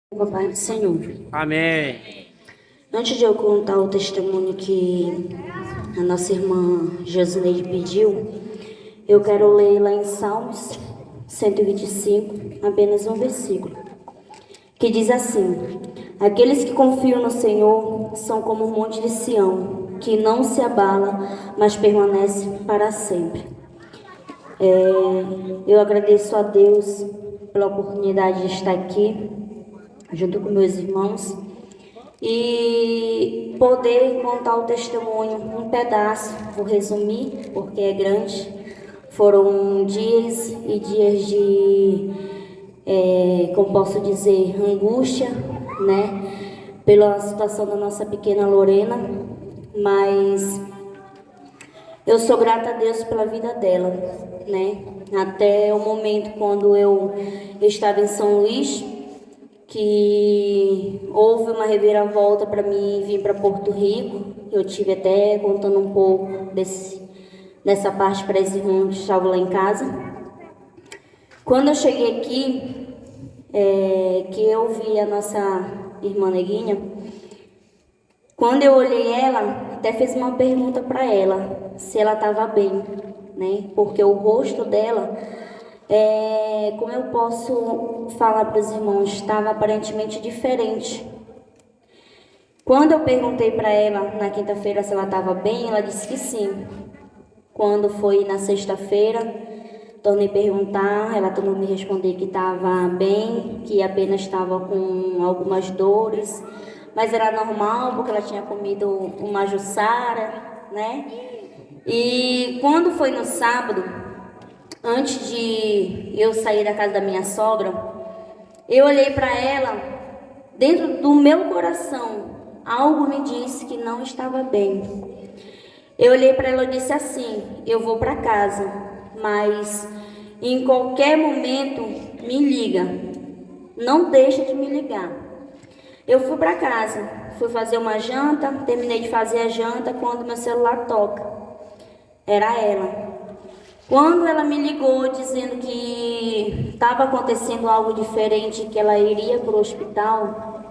Com a paz do Senhor. Amém. Antes de eu contar o testemunho que a nossa irmã Josineide pediu, eu quero ler lá em Salmos 125, apenas um versículo, que diz assim: Aqueles que confiam no Senhor são como o monte de Sião, que não se abala, mas permanece para sempre. Eu agradeço a Deus pela oportunidade de estar aqui, junto com meus irmãos, e poder contar o testemunho, um pedaço, vou resumir, porque é grande. Foram dias e dias de, como posso dizer, angústia, né? Pela situação da nossa pequena Lorena, mas eu sou grata a Deus pela vida dela, né? Até o momento quando eu estava em São Luís, que houve uma reviravolta para mim vir para Porto Rico. Eu tive até contando um pouco dessa parte para as irmãs que estavam lá em casa. Quando eu cheguei aqui, que eu vi a nossa irmã Neguinha, quando eu olhei ela, até fiz uma pergunta para ela, se ela estava bem, né? Porque o rosto dela, como eu posso falar para os irmãos, estava aparentemente diferente. Quando eu perguntei para ela na quinta-feira se ela estava bem, ela disse que sim. Quando foi na sexta-feira, tornei a perguntar, ela tornou me responder que estava bem, que apenas estava com algumas dores, mas era normal porque ela tinha comido uma jussara, né? E quando foi no sábado, antes de eu sair da casa da minha sogra, eu olhei para ela, dentro do meu coração, algo me disse que não estava bem. Eu olhei para ela e disse assim: eu vou para casa, mas em qualquer momento me liga, não deixa de me ligar. Eu fui para casa, fui fazer uma janta, terminei de fazer a janta quando meu celular toca. Era ela. Quando ela me ligou dizendo que estava acontecendo algo diferente, que ela iria para o hospital,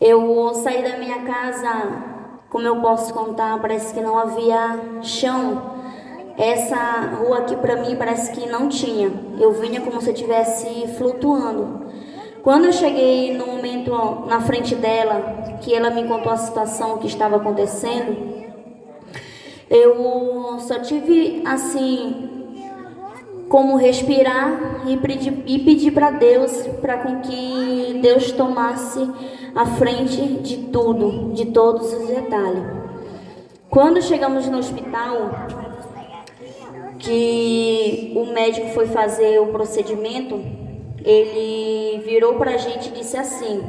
eu saí da minha casa, como eu posso contar, parece que não havia chão. Essa rua aqui para mim parece que não tinha. Eu vinha como se eu estivesse flutuando. Quando eu cheguei no momento na frente dela, que ela me contou a situação que estava acontecendo, eu só tive assim como respirar e pedir para Deus, para com que Deus tomasse a frente de tudo, de todos os detalhes. Quando chegamos no hospital, que o médico foi fazer o procedimento, ele virou para a gente e disse assim,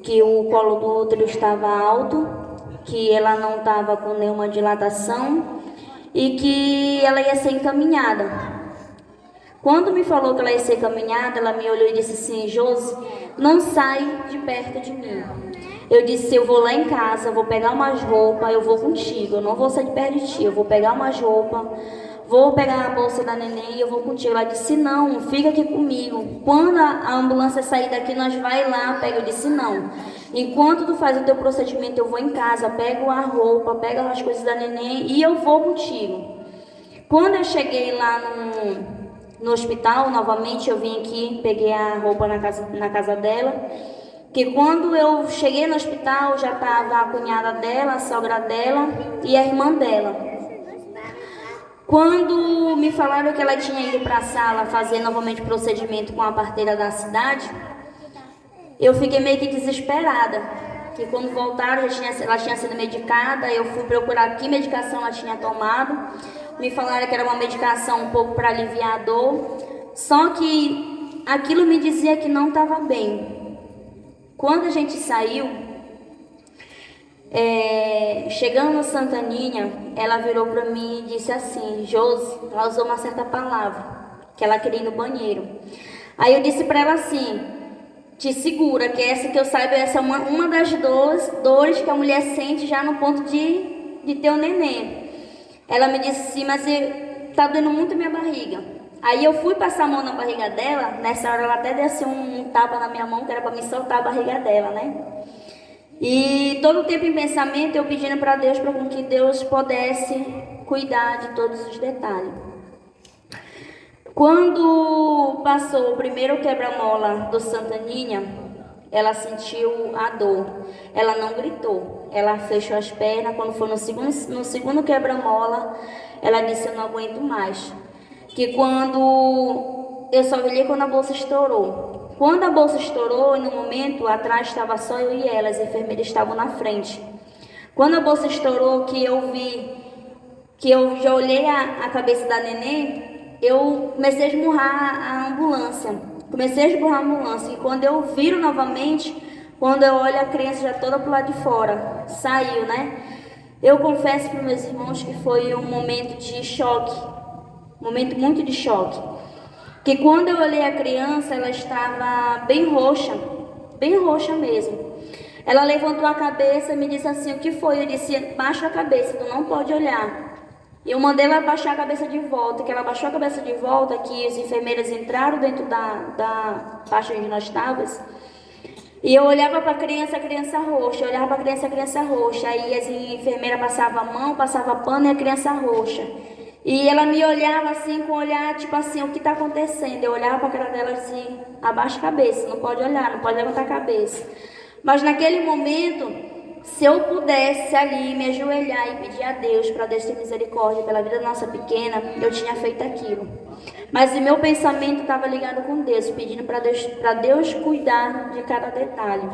que o colo do útero estava alto, que ela não estava com nenhuma dilatação e que ela ia ser encaminhada. Quando me falou que ela ia ser encaminhada, ela me olhou e disse assim: Josi, não sai de perto de mim. Eu disse: eu vou lá em casa, vou pegar umas roupas, eu vou contigo, eu não vou sair de perto de ti, eu vou pegar umas roupas, vou pegar a bolsa da neném e eu vou contigo. Ela disse: não, fica aqui comigo. Quando a ambulância sair daqui, nós vai lá, pega. Eu disse: não. Enquanto tu faz o teu procedimento, eu vou em casa, pego a roupa, pego as coisas da neném e eu vou contigo. Quando eu cheguei lá no hospital, novamente eu vim aqui, peguei a roupa na casa dela, que quando eu cheguei no hospital já estava a cunhada dela, a sogra dela e a irmã dela. Quando me falaram que ela tinha ido para a sala fazer novamente procedimento com a parteira da cidade, eu fiquei meio que desesperada, que quando voltaram ela tinha sido medicada, eu fui procurar que medicação ela tinha tomado, me falaram que era uma medicação um pouco para aliviar a dor, só que aquilo me dizia que não estava bem. Quando a gente saiu, chegando no Santaninha, ela virou para mim e disse assim: Josi, ela usou uma certa palavra, que ela queria ir no banheiro. Aí eu disse para ela assim: te segura, que essa que eu saiba, essa é uma das dores que a mulher sente já no ponto de ter o neném. Ela me disse assim: mas tá doendo muito minha barriga. Aí eu fui passar a mão na barriga dela, nessa hora ela até deu assim um tapa na minha mão, que era para me soltar a barriga dela, né? E todo o tempo em pensamento eu pedindo para Deus para que Deus pudesse cuidar de todos os detalhes. Quando passou o primeiro quebra-mola do Santaninha, ela sentiu a dor. Ela não gritou, ela fechou as pernas. Quando foi no segundo quebra-mola, ela disse: eu não aguento mais. Que quando eu só olhei quando a bolsa estourou. Quando a bolsa estourou, no momento atrás estava só eu e ela, as enfermeiras estavam na frente. Quando a bolsa estourou, que eu vi, que eu já olhei a cabeça da neném, eu comecei a esmurrar a ambulância. E quando eu viro novamente, quando eu olho a criança já toda pro lado de fora, saiu, né? Eu confesso para meus irmãos que foi um momento de choque, um momento muito de choque. Que quando eu olhei a criança, ela estava bem roxa mesmo. Ela levantou a cabeça e me disse assim: o que foi? Eu disse: baixa a cabeça, tu não pode olhar. Eu mandei ela baixar a cabeça de volta. Que ela baixou a cabeça de volta, que as enfermeiras entraram dentro da faixa onde nós estávamos. E eu olhava para a criança roxa. Eu olhava para a criança roxa. Aí as enfermeiras passavam a mão, passavam pano e a criança roxa. E ela me olhava assim, com o olhar, tipo assim: o que está acontecendo? Eu olhava para a cara dela assim: abaixa a cabeça, não pode olhar, não pode levantar a cabeça. Mas naquele momento, se eu pudesse ali me ajoelhar e pedir a Deus, para Deus ter misericórdia pela vida da nossa pequena, eu tinha feito aquilo. Mas o meu pensamento estava ligado com Deus, pedindo para Deus cuidar de cada detalhe.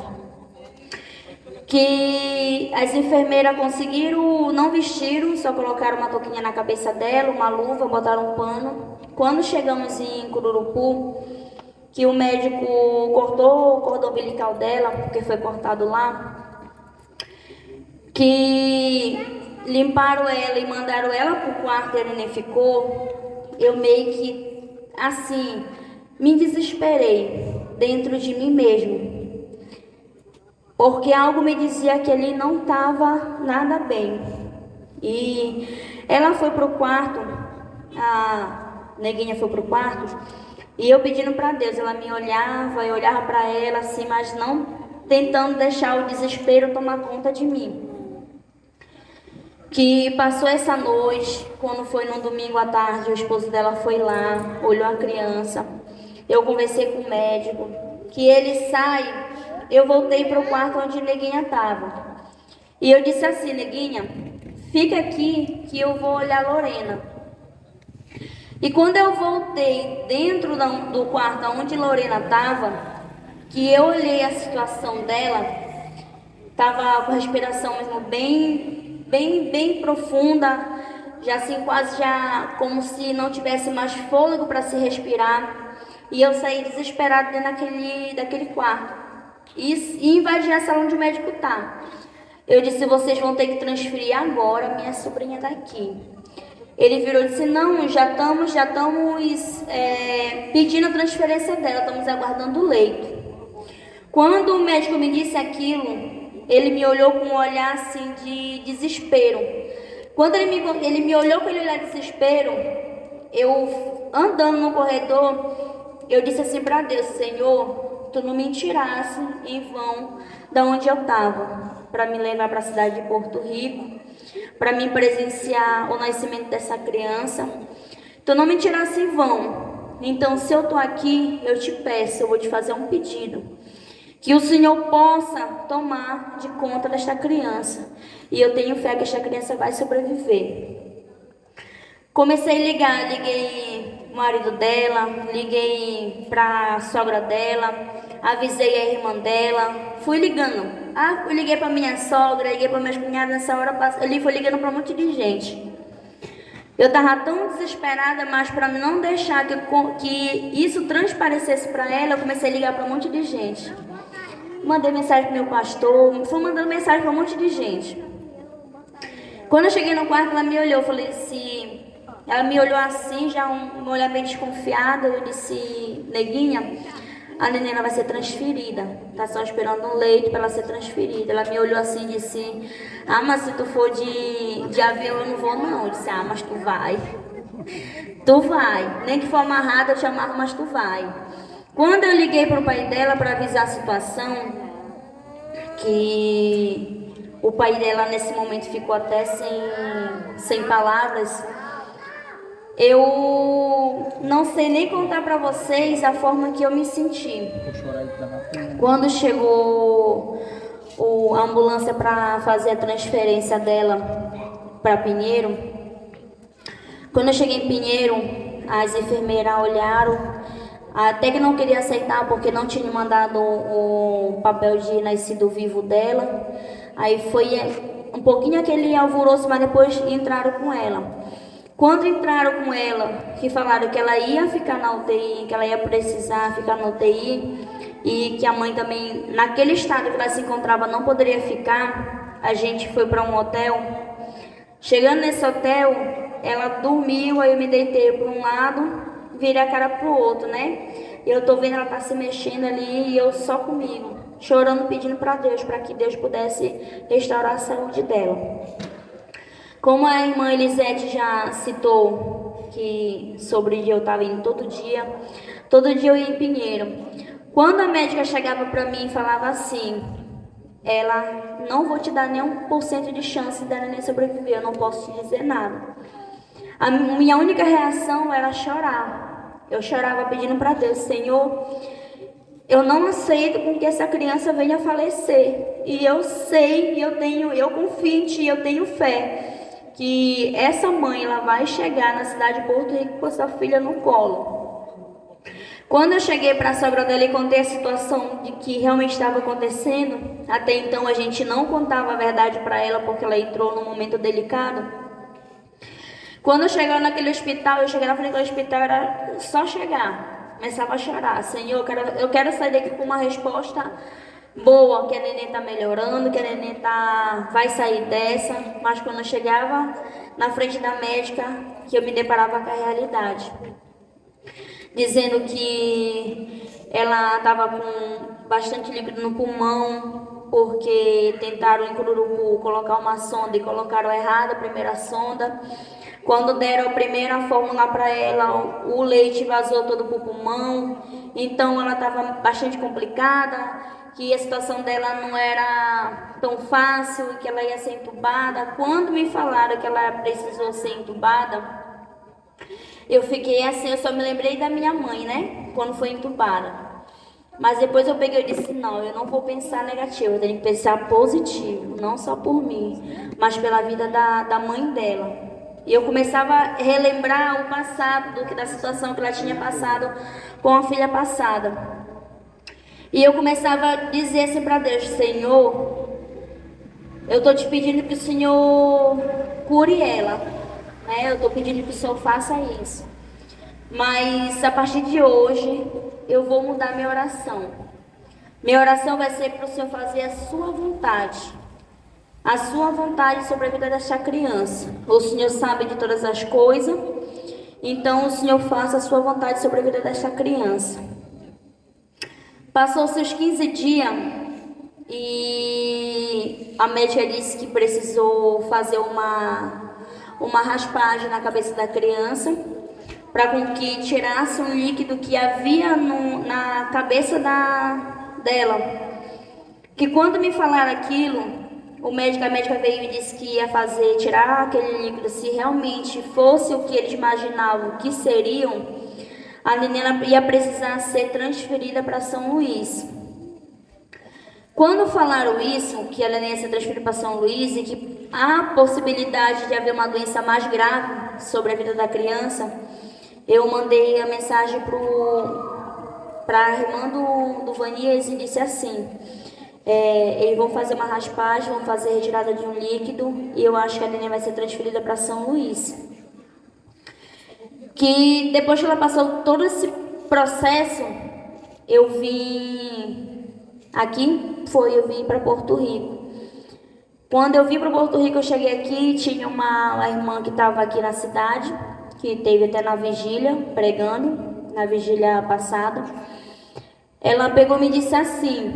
Que as enfermeiras conseguiram, não vestiram, só colocaram uma touquinha na cabeça dela, uma luva, botaram um pano. Quando chegamos em Cururupu, que o médico cortou o cordão umbilical dela, porque foi cortado lá, que limparam ela e mandaram ela para o quarto e ela nem ficou, eu meio que, assim, me desesperei dentro de mim mesmo. Porque algo me dizia que ali não estava nada bem. E ela foi para o quarto, a neguinha foi para o quarto, e eu pedindo para Deus, ela me olhava, eu olhava para ela assim, mas não tentando deixar o desespero tomar conta de mim. Que passou essa noite, quando foi no domingo à tarde, o esposo dela foi lá, olhou a criança, eu conversei com o médico, que ele sai, eu voltei para o quarto onde a neguinha estava. E eu disse assim: neguinha, fica aqui que eu vou olhar a Lorena. E quando eu voltei dentro do quarto onde Lorena estava, que eu olhei a situação dela, estava com a respiração mesmo bem profunda, já assim quase já como se não tivesse mais fôlego para se respirar. E eu saí desesperada dentro daquele quarto e invadi a sala onde o médico está. Eu disse: vocês vão ter que transferir agora minha sobrinha daqui. Ele virou e disse: não, já estamos pedindo a transferência dela, estamos aguardando o leito. Quando o médico me disse aquilo, ele me olhou com um olhar assim de desespero. Quando ele me olhou com aquele olhar de desespero, eu andando no corredor, eu disse assim para Deus: Senhor, tu não me tirasse em vão da onde eu estava, para me levar para a cidade de Porto Rico, para me presenciar o nascimento dessa criança. Tu não me tirasse em vão. Então, se eu estou aqui, eu te peço, eu vou te fazer um pedido: que o Senhor possa tomar de conta desta criança. E eu tenho fé que esta criança vai sobreviver. Comecei a ligar, liguei o marido dela, liguei para a sogra dela, avisei a irmã dela, fui ligando. Eu liguei para minha sogra, liguei para minhas cunhadas. Nessa hora ele foi ligando para um monte de gente. Eu estava tão desesperada, mas para não deixar que isso transparecesse para ela, eu comecei a ligar para um monte de gente. Mandei mensagem para o meu pastor, fui mandando mensagem para um monte de gente. Quando eu cheguei no quarto, ela me olhou, falei assim, ela me olhou assim, já um olhar bem desconfiado. Eu disse: neguinha, a neném vai ser transferida, tá só esperando um leito para ela ser transferida. Ela me olhou assim e disse: mas se tu for de avião eu não vou não. Eu disse: mas tu vai. Tu vai. Nem que for amarrada, eu te amarro, mas tu vai. Quando eu liguei para o pai dela para avisar a situação, que o pai dela nesse momento ficou até sem palavras, eu não sei nem contar para vocês a forma que eu me senti. Quando chegou a ambulância para fazer a transferência dela para Pinheiro, quando eu cheguei em Pinheiro, as enfermeiras olharam, até que não queria aceitar porque não tinha mandado o papel de nascido vivo dela. Aí foi um pouquinho aquele alvoroço, mas depois entraram com ela. Quando entraram com ela, que falaram que ela ia ficar na UTI, que ela ia precisar ficar na UTI, e que a mãe também, naquele estado que ela se encontrava, não poderia ficar, a gente foi para um hotel. Chegando nesse hotel, ela dormiu, aí eu me deitei para um lado, virei a cara para o outro, né? E eu tô vendo ela tá se mexendo ali e eu só comigo, chorando, pedindo para Deus, para que Deus pudesse restaurar a saúde dela. Como a irmã Elisete já citou, que sobre eu estava indo todo dia eu ia em Pinheiro. Quando a médica chegava para mim e falava assim, ela, não vou te dar nem 1% de chance da neném sobreviver, eu não posso te dizer nada. A minha única reação era chorar. Eu chorava pedindo para Deus, Senhor, eu não aceito com que essa criança venha a falecer. E eu sei, eu confio em Ti, eu tenho fé que essa mãe ela vai chegar na cidade de Porto Rico com essa filha no colo. Quando eu cheguei para a sogra dela e contei a situação de que realmente estava acontecendo, até então a gente não contava a verdade para ela porque ela entrou num momento delicado. Quando eu cheguei naquele hospital, eu cheguei na frente do hospital, era só chegar. Começava a chorar, Senhor, eu quero sair daqui com uma resposta boa, que a neném tá melhorando, que a neném vai sair dessa. Mas quando eu chegava na frente da médica, que eu me deparava com a realidade, dizendo que ela estava com bastante líquido no pulmão, porque tentaram em Cururupu colocar uma sonda e colocaram errado a primeira sonda. Quando deram a primeira fórmula para ela, o leite vazou todo para o pulmão, então ela estava bastante complicada, que a situação dela não era tão fácil, que ela ia ser entubada. Quando me falaram que ela precisou ser entubada, eu fiquei assim, eu só me lembrei da minha mãe, né? Quando foi entubada. Mas depois eu peguei e disse, não, eu não vou pensar negativo, eu tenho que pensar positivo, não só por mim, mas pela vida da mãe dela. E eu começava a relembrar o passado, da situação que ela tinha passado com a filha passada. E eu começava a dizer assim para Deus, Senhor, eu estou te pedindo que o Senhor cure ela, né? Eu estou pedindo que o Senhor faça isso. Mas a partir de hoje, eu vou mudar minha oração. Minha oração vai ser para o Senhor fazer a sua vontade. A sua vontade sobre a vida dessa criança. O Senhor sabe de todas as coisas, então o Senhor faça a sua vontade sobre a vida dessa criança. Passou seus 15 dias e a médica disse que precisou fazer uma raspagem na cabeça da criança para que tirasse um líquido que havia na cabeça dela. Que quando me falaram aquilo, a médica veio e disse que ia tirar aquele líquido, se realmente fosse o que eles imaginavam que seriam, a menina ia precisar ser transferida para São Luís. Quando falaram isso, que ela ia ser transferida para São Luís e que há possibilidade de haver uma doença mais grave sobre a vida da criança, eu mandei a mensagem para a irmã do Vanias e disse assim, eles vão fazer uma raspagem, vão fazer a retirada de um líquido e eu acho que a neném vai ser transferida para São Luís. Que depois que ela passou todo esse processo, eu vim para Porto Rico. Quando eu vim para Porto Rico, eu cheguei aqui, tinha uma irmã que estava aqui na cidade, que teve até na vigília, pregando, na vigília passada. Ela pegou e me disse assim,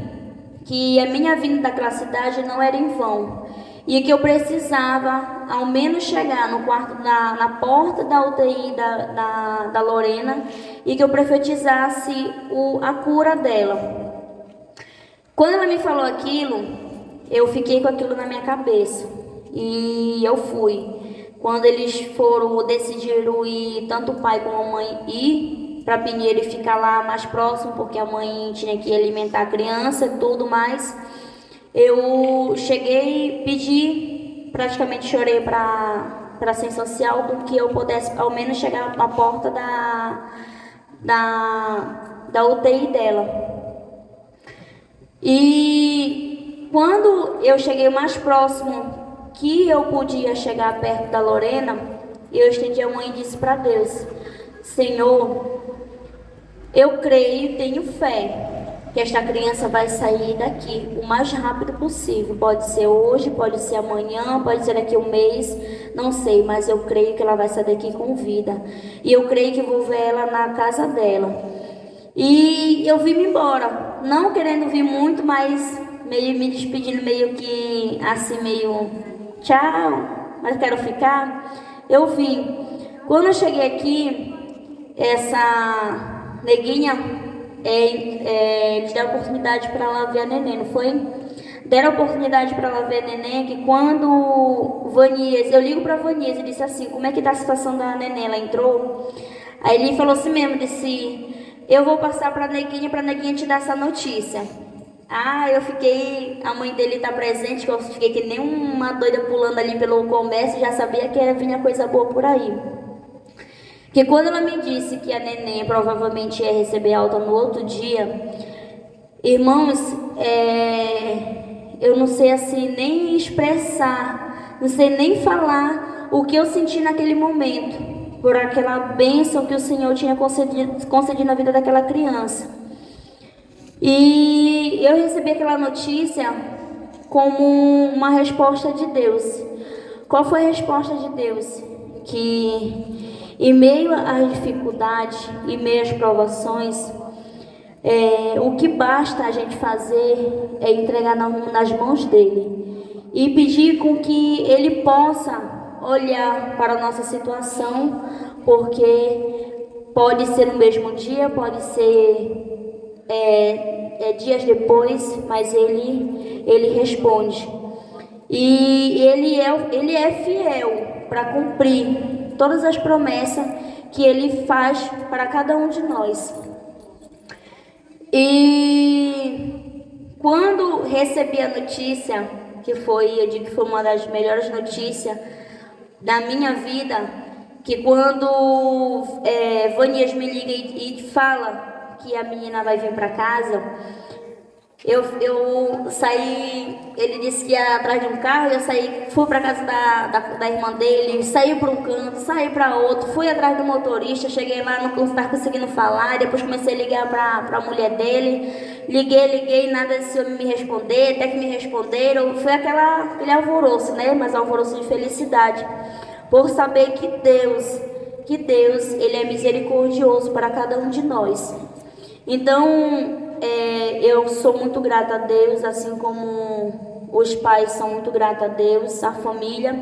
que a minha vinda daquela cidade não era em vão. e que eu precisava ao menos chegar no quarto, na porta da UTI da Lorena, e que eu profetizasse a cura dela. Quando ela me falou aquilo, eu fiquei com aquilo na minha cabeça e eu fui. Quando eles decidiram ir, tanto o pai como a mãe, ir para Pinheiro e ficar lá mais próximo, porque a mãe tinha que alimentar a criança e tudo mais, eu cheguei, pedi, praticamente chorei para a Assistência Social, porque eu pudesse ao menos chegar na porta da UTI dela. E quando eu cheguei mais próximo que eu podia chegar perto da Lorena, eu estendi a mão e disse para Deus: Senhor, eu creio e tenho fé que esta criança vai sair daqui o mais rápido possível. Pode ser hoje, pode ser amanhã, pode ser daqui a um mês, não sei, mas eu creio que ela vai sair daqui com vida. E eu creio que vou ver ela na casa dela. E eu vim embora, não querendo vir muito, mas meio me despedindo, meio que assim, meio tchau, mas quero ficar. Eu vim. Quando eu cheguei aqui, essa neguinha, eles deram oportunidade para ela ver a neném, não foi? Deram oportunidade para ela ver a neném, que quando Vanias, eu ligo para Vanias e disse assim: como é que tá a situação da neném? Ela entrou. Aí ele falou assim mesmo, disse: eu vou passar para a neguinha te dar essa notícia. Eu fiquei, a mãe dele tá presente, que eu fiquei que nem uma doida pulando ali pelo comércio, já sabia que ia vir coisa boa por aí. Porque quando ela me disse que a neném provavelmente ia receber alta no outro dia, irmãos, eu não sei assim nem expressar, não sei nem falar o que eu senti naquele momento, por aquela bênção que o Senhor tinha concedido na vida daquela criança. E eu recebi aquela notícia como uma resposta de Deus. Qual foi a resposta de Deus? Que em meio às dificuldades, em meio às provações, o que basta a gente fazer é entregar nas mãos dele e pedir com que ele possa olhar para a nossa situação, porque pode ser no mesmo dia, pode ser dias depois, mas ele responde. E ele é fiel para cumprir todas as promessas que ele faz para cada um de nós. E quando recebi a notícia, eu digo que foi uma das melhores notícias da minha vida, que quando Vanias me liga e fala que a menina vai vir para casa, eu saí, ele disse que ia atrás de um carro, eu saí, fui para casa da irmã dele, saí para um canto, saí para outro, fui atrás do motorista, cheguei lá, não estava conseguindo falar, depois comecei a ligar para a mulher dele, liguei, nada desse homem me responder, até que me responderam, foi aquele alvoroço, né, mas alvoroço de felicidade, por saber que Deus, ele é misericordioso para cada um de nós. Então, eu sou muito grata a Deus, assim como os pais são muito gratos a Deus, a família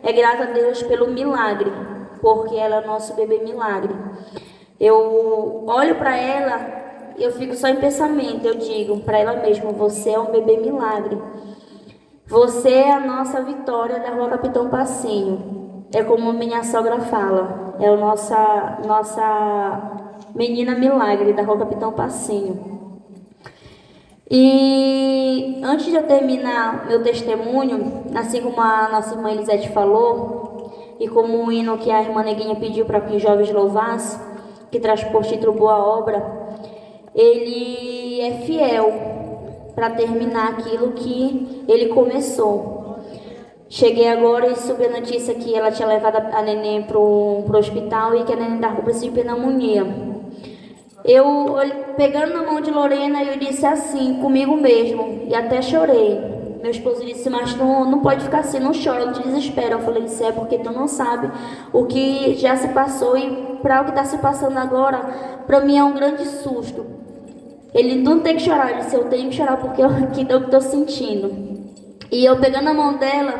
é grata a Deus pelo milagre, porque ela é nosso bebê milagre. Eu olho para ela, eu fico só em pensamento, eu digo para ela mesma: você é um bebê milagre. Você é a nossa vitória da Rua Capitão Passinho. É como minha sogra fala, é a nossa menina milagre da Rua Capitão Passinho. E antes de eu terminar meu testemunho, assim como a nossa irmã Elisete falou, e como o hino que a irmã Neguinha pediu para que os jovens louvassem, que traz por título Boa Obra, ele é fiel para terminar aquilo que ele começou. Cheguei agora e soube a notícia que ela tinha levado a neném para o hospital e que a neném estava com princípio de pneumonia. Eu, pegando na mão de Lorena, eu disse assim, comigo mesmo, e até chorei. Meu esposo disse: mas tu não pode ficar assim, não chora, não te desespera. Eu falei: isso é porque tu não sabe o que já se passou, e para o que está se passando agora, para mim é um grande susto. Ele não tem que chorar, ele disse: eu tenho que chorar porque eu estou sentindo. E eu pegando a mão dela,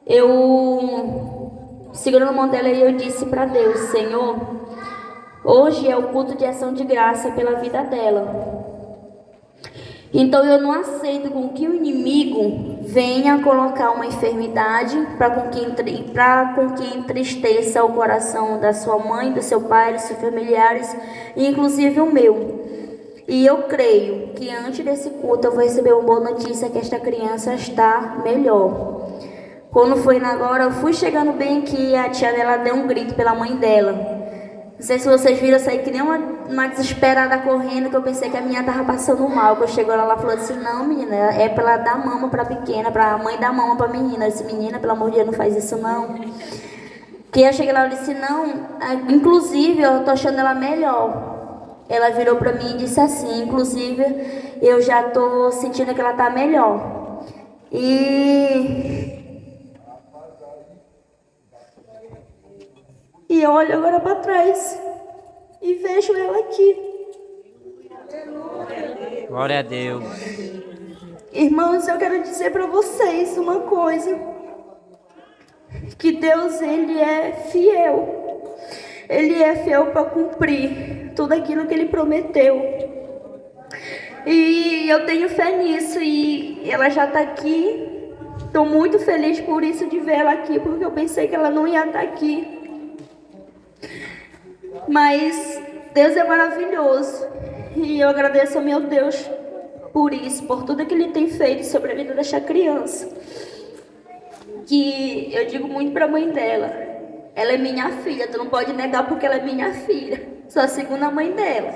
Eu, segurando a mão dela, eu disse para Deus: Senhor, hoje é o culto de ação de graça pela vida dela. Então eu não aceito com que o inimigo venha colocar uma enfermidade para com que entristeça o coração da sua mãe, do seu pai, dos seus familiares, inclusive o meu. E eu creio que antes desse culto eu vou receber uma boa notícia que esta criança está melhor. Quando foi agora, eu fui chegando bem aqui, a tia dela deu um grito pela mãe dela. Não sei se vocês viram, eu saí que nem uma desesperada correndo, que eu pensei que a menina tava passando mal. Quando chegou ela falou assim: não, menina, é pra ela dar mama pra pequena, pra mãe dar mama pra menina. Eu disse: menina, pelo amor de Deus, não faz isso não. Que eu cheguei lá e disse: não, inclusive eu tô achando ela melhor. Ela virou pra mim e disse assim: inclusive eu já tô sentindo que ela tá melhor. E eu olho agora para trás e vejo ela aqui. Glória a Deus. Irmãos, eu quero dizer para vocês uma coisa. Que Deus, Ele é fiel. Ele é fiel para cumprir tudo aquilo que Ele prometeu. E eu tenho fé nisso e ela já está aqui. Estou muito feliz por isso, de ver ela aqui, porque eu pensei que ela não ia estar aqui. Mas Deus é maravilhoso e eu agradeço ao meu Deus por isso, por tudo que Ele tem feito sobre a vida desta criança. Que eu digo muito para a mãe dela: ela é minha filha, tu não pode negar porque ela é minha filha. Sou a segunda mãe dela.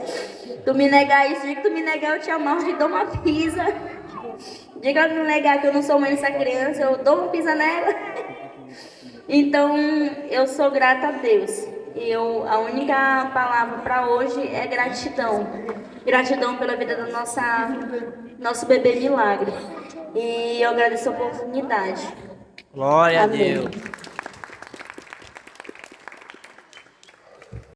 Tu me negar isso, diga que tu me negar, eu te amarro, te dou uma pisa. Diga que não negar que eu não sou mãe dessa criança, eu dou uma pisa nela. Então eu sou grata a Deus. A única palavra para hoje é gratidão. Gratidão pela vida do nosso bebê Milagre. E eu agradeço a oportunidade. Glória Amém. a Deus.